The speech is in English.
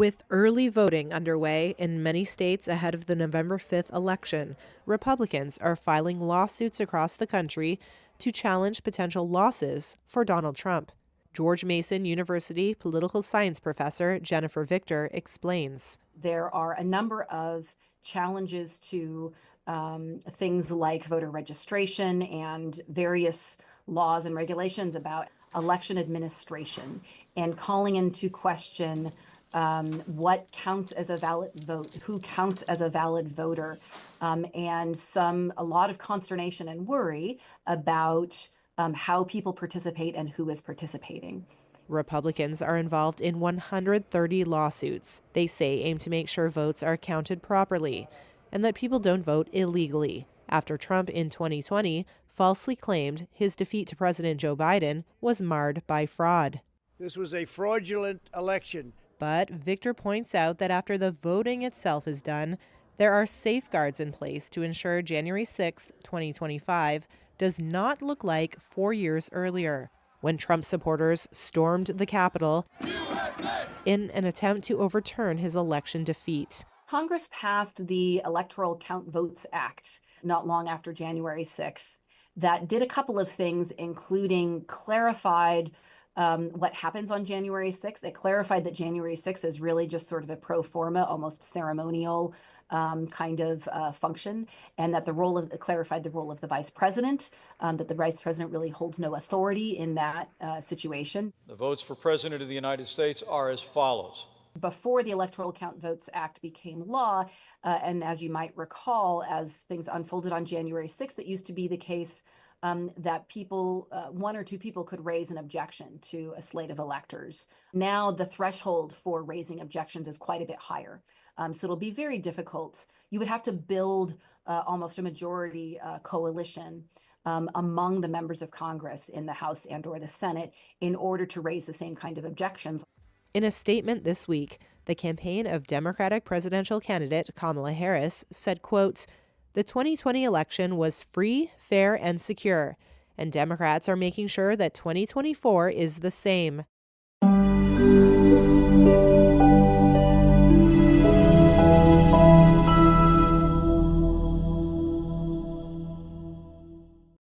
With early voting underway in many states ahead of the November 5th election, Republicans are filing lawsuits across the country to challenge potential losses for Donald Trump. George Mason University political science professor Jennifer Victor explains. There are a number of challenges to things like voter registration and various laws and regulations about election administration, and calling into question what counts as a valid vote, who counts as a valid voter, and a lot of consternation and worry about how people participate and who is participating. Republicans are involved in 130 lawsuits they say aim to make sure votes are counted properly and that people don't vote illegally, after Trump in 2020 falsely claimed his defeat to President Joe Biden was marred by fraud. This was a fraudulent election. But Victor points out that after the voting itself is done, there are safeguards in place to ensure January 6, 2025 does not look like 4 years earlier, when Trump supporters stormed the Capitol in an attempt to overturn his election defeat. Congress passed the Electoral Count Votes Act not long after January 6th that did a couple of things, including clarified what happens on January 6th. It clarified that January 6th is really just sort of a pro forma, almost ceremonial kind of function, and that it clarified the role of the vice president, that the vice president really holds no authority in that situation. The votes for president of the United States are as follows. Before the Electoral Count Votes Act became law, and as you might recall, as things unfolded on January 6th, it used to be the case that one or two people could raise an objection to a slate of electors. Now the threshold for raising objections is quite a bit higher. So it'll be very difficult. You would have to build almost a majority coalition among the members of Congress in the House and or the Senate in order to raise the same kind of objections. In a statement this week, the campaign of Democratic presidential candidate Kamala Harris said, quote, "The 2020 election was free, fair, and secure, and Democrats are making sure that 2024 is the same."